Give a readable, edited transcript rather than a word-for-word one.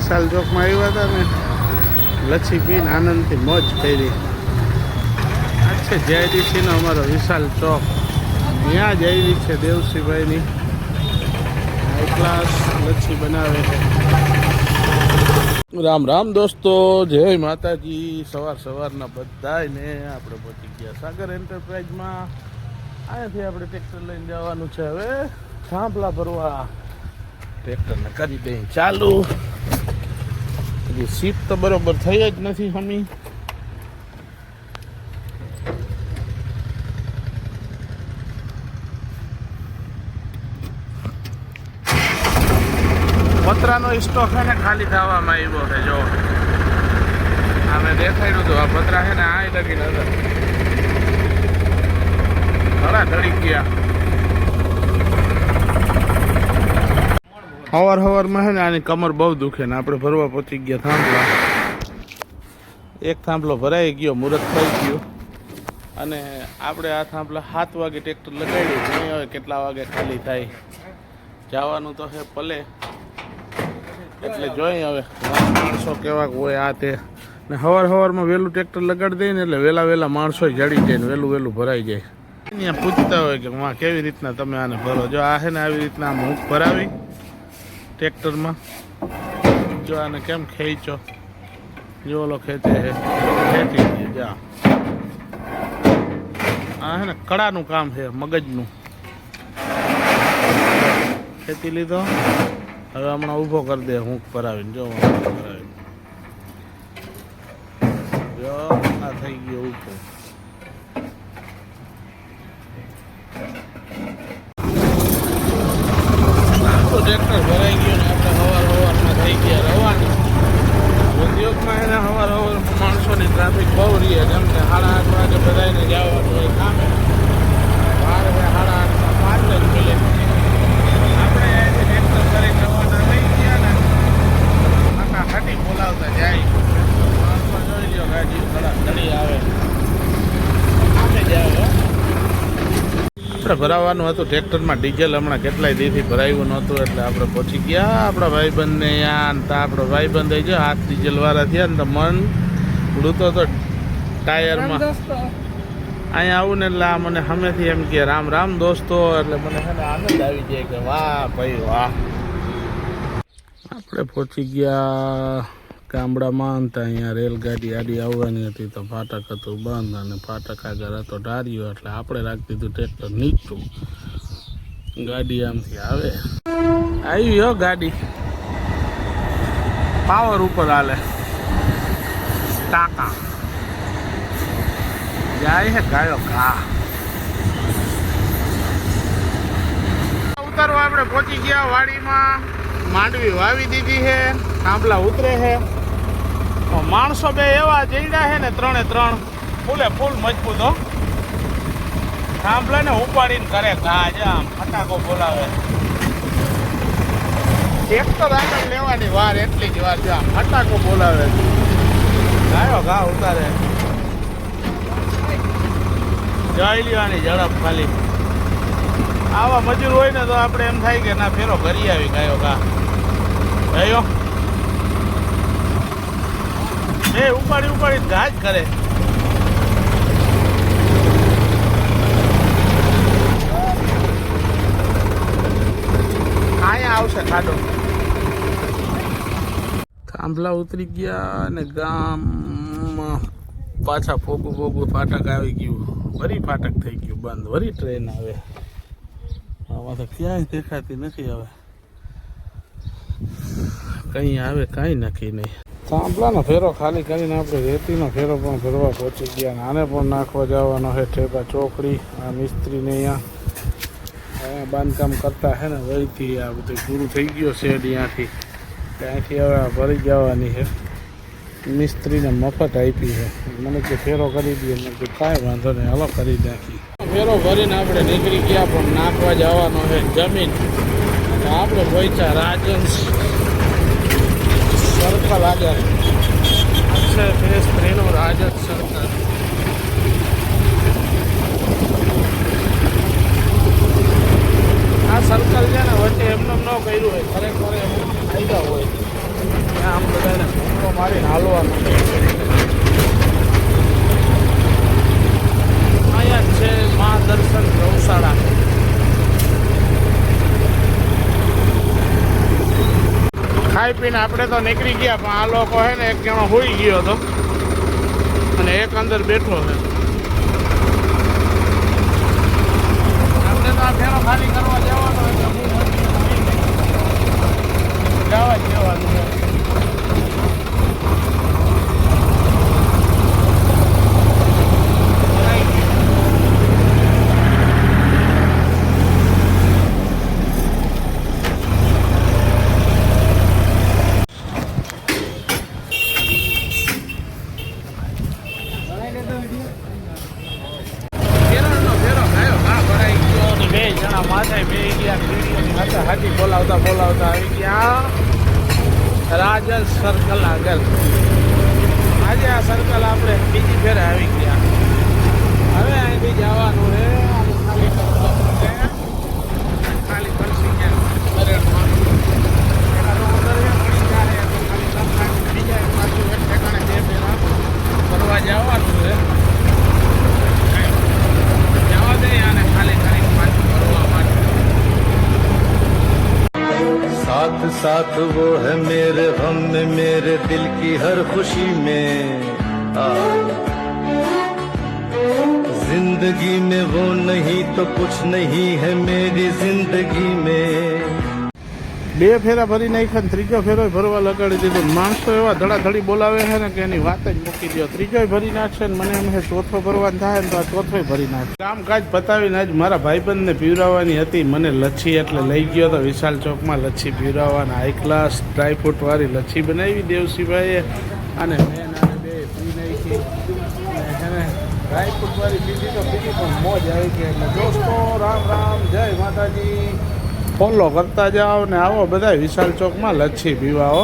વિશાલ ચોકમાં આવ્યા હતા ને, લચ્છી પીને આનંદથી મોજ કરી. આ છે જેઆઈડીસીનો અમારો વિશાલ ચોક. ત્યાં જ આવી છે દેવસિંહભાઈની હાઈ ક્લાસ લચ્છી બનાવે છે. રામ રામ દોસ્તો, જય માતાજી. સવારના બધાને આપણે પહોંચી ગયા સાગર એન્ટરપ્રાઇઝમાં. અહીંયાથી આપણે ટ્રેક્ટર લઈને જવાનું છે હવે થાંભલા ભરવા. ટ્રેક્ટરને કરી દઈએ ચાલુ. હજી સીટ તો બરોબર થઈ જ નથી હમી. પતરાનો સ્ટોક છે ને ખાલી થવામાં આવ્યો છે. જો અમે દેખાડ્યું હતું, આ પતરા છે ને આ લગી નજર ઘણા ધડી ગયા. હવારમાં છે ને આની કમર બહુ દુખે ને આપણે ભરવા પહોંચી ગયા થાંભલા. એક થાંભલો ભરાઈ ગયો, મુહૂર્ત થઈ ગયું અને આપણે આ થાંભલા 7 વાગે ટ્રેક્ટર લગાડ્યું. નહીં હવે કેટલા વાગે ખાલી થાય. જવાનું તો છે પલે, એટલે જોઈએ હવે માણસો કેવા હોય આ તે. ને સવારમાં વહેલું ટ્રેક્ટર લગાડી દઈએ ને એટલે વહેલા માણસો જડી જાય ને વહેલું ભરાઈ જાય. અહીંયા પૂછતા હોય કે માં કેવી રીતના તમે આને ભરો. જો આ છે ને આવી રીતના આમ હૂંક ભરાવી ટ્રેક્ટરમાં. જો આને કેમ ખેંચો, જો ઓલો ખેંચે છે ખેંચી દઈએ. જા આ છે ને કળાનું કામ છે, મગજનું. ખેંચી લીધો. હવે હમણાં ઊભો કરી દે હૂંક ભરાવીને. જો ભરાવીને જો આ થઈ ગયો ઊભો. ટ્રેક્ટર ભરાઈ ગયું ને આપણે સવારમાં થઈ ગયા રવાના. ઉદ્યોગમાં એને સવારમાં માણસોની ટ્રાફિક બહુ રહી. જેમ કે 8:30 વાગે બધાને જવાનું હોય કામે. 5 જ મિલે. આપણે ટ્રેક્ટર કરીને રવાના થઈ ગયા ને, આખા હાટી બોલાવતા જાય. માણસો જોઈ લો, ગાડી ઘડી આવે આમે જ આવે. આપણે ભરાવાનું હતું ટ્રેક્ટરમાં ડીઝલ. હમણાં કેટલાય દીથી ભરાયું નહોતું એટલે આપણે પહોંચી ગયા આપણા ભાઈબંધને યાર. તો આપણો ભાઈબંધ થઈ ગયો 7 ડીઝલ વાળા થયા ને તો મન ઉડતો તો ટાયરમાં. અહીંયા આવું ને એટલે આ મને સામેથી એમ કે રામ રામ દોસ્તો. એટલે મને છે ને આનંદ આવી જાય કે વાહ ભાઈ વાહ. આપણે પહોંચી ગયા ગામડામાં. તો અહીંયા રેલગાડી આડી આવવાની હતી તો ફાટક હતું બંધ અને ફાટક આગળ હતો ઢાર્યો એટલે આપણે રાખી દીધું ટ્રેક્ટર નીચું. ગાડી આમથી આવે આવી હો ગાડી પાવર ઉપર હાલે. ટાંકા જાય છે ગાયો ઘા. ઉતારવા આપણે પહોંચી ગયા વાડીમાં. માંડવી વાવી દીધી છે, થાંભલા ઉતરે છે. માણસો બે એવા જઈડા છે ને 3 ફૂલે ફૂલ મજબૂત હો. થાંભલા ને ઉપાડીને કરે ઘા. આમ ફટાકો બોલાવે. ટ્રેક્ટર આગળ લેવાની વાર એટલી જ વાર. જો આમ ફટાકો બોલાવે, ગાયો ઘા ઉતારે. જઈ લેવાની ઝડપ ખાલી. આવા મજૂર હોય ને તો આપણે એમ થાય કે ના ફેરો કરી આવી ગાયો ઘા. ગયો એ ઉપાડી ઘા જ કરે. અહીંયા આવશે ખાડો. થાંભલા ઉતરી ગયા અને ગામમાં પાછા ફોગું ફાટક આવી ગયું. વરી ફાટક થઈ ગયું બંધ. વરી ટ્રેન આવે. આમાં તો ક્યાંય દેખાતી નથી. હવે કઈ આવે કાંઈ નક્કી નહીં. થાંભલાનો ફેરો ખાલી કરીને આપણે રેતીનો ફેરો પણ ભરવા પહોંચી ગયા. આને પણ નાખવા જવાનો છે ઠેબા ચોકડી. આ મિસ્ત્રીને અહીંયા બાંધકામ કરતા છે ને વહીથી આ બધું પૂરું થઈ ગયું શેડ. ત્યાંથી હવે આ ભરી જવાની છે. મિસ્ત્રીને મફત આપી છે. મને કે ફેરો કરી દઈએ. મેં કીધું કાંઈ વાંધો નહીં, હલો કરી નાખી. ફેરો ભરીને આપણે નીકળી ગયા પણ નાખવા જવાનો છે જમીન. આપણે પહોંચ્યા રાજન સર્કલ આગળ. છે ફેસ 3 રાજન સર્કલ. આ સર્કલ છે ને વચ્ચે એમને ન કર્યું હોય, ખરેખર એમ આવ્યા હોય ત્યાં આમ બધાને ભૂખો મારીને હાલવાનું. અહીંયા જ છે મહાદર્શન ગૌશાળા. ખાઈ પીને આપણે તો નીકળી ગયા, પણ આ લોકો છે ને એક જણો હોઈ ગયો હતો અને એક અંદર બેઠો છે. આપણે તો આ ફેરો ખાલી કરવા જવાનો એટલે જવા જ જવાનું છે. માથે બે ગયા હાથી બોલાવતા આવી ગયા રાજલ સર્કલ આગળ. આજે આ સર્કલ આપણે બીજી ફેરે આવી ગયા. હવે અહીંથી જવાનું છે ખાલી ફરસી ગયા બીજા પાછું એક ઠેકાણે બે ફેરા ફરવા જવાનું છે. જવા દે અને ખાલી ખાલી પાછું ફરવા માટે. साथ साथ वो है मेरे गम में मेरे दिल की हर खुशी में जिंदगी में वो नहीं तो कुछ नहीं है मेरी जिंदगी में. બે ફેરા ભરી નાખ્યા ને ત્રીજો ફેરો ભરવા લગાડી દીધો. માણસો એવા ધડાધડી બોલાવે છે ને કે એની વાત જ મૂકી દો. ત્રીજો ભરી નાખશે ને મને એમ છે ચોથો ભરવાનું થાય ને તો આ ચોથો ભરી નાખશે. કામકાજ પતાવીને આજ મારા ભાઈબંધને પીવરાવવાની હતી. મને લચ્છી એટલે લઈ ગયો તો વિશાલ ચોકમાં લચ્છી પીવરાવવાના. હાઈ ક્લાસ ડ્રાયફ્રૂટ વાળી લચ્છી બનાવી દેવસીભાઈએ અને મેં આને બે પી નાખી. અને ડ્રાયફ્રૂટ વાળી પીધી તો પીધી પણ મોજ આવી ગઈ. એટલે દોસ્તો રામ રામ, જય માતાજી. ફોલો કરતા જાઓ ને આવો બધા વિશાલ ચોકમાં લચ્છી પીવાઓ.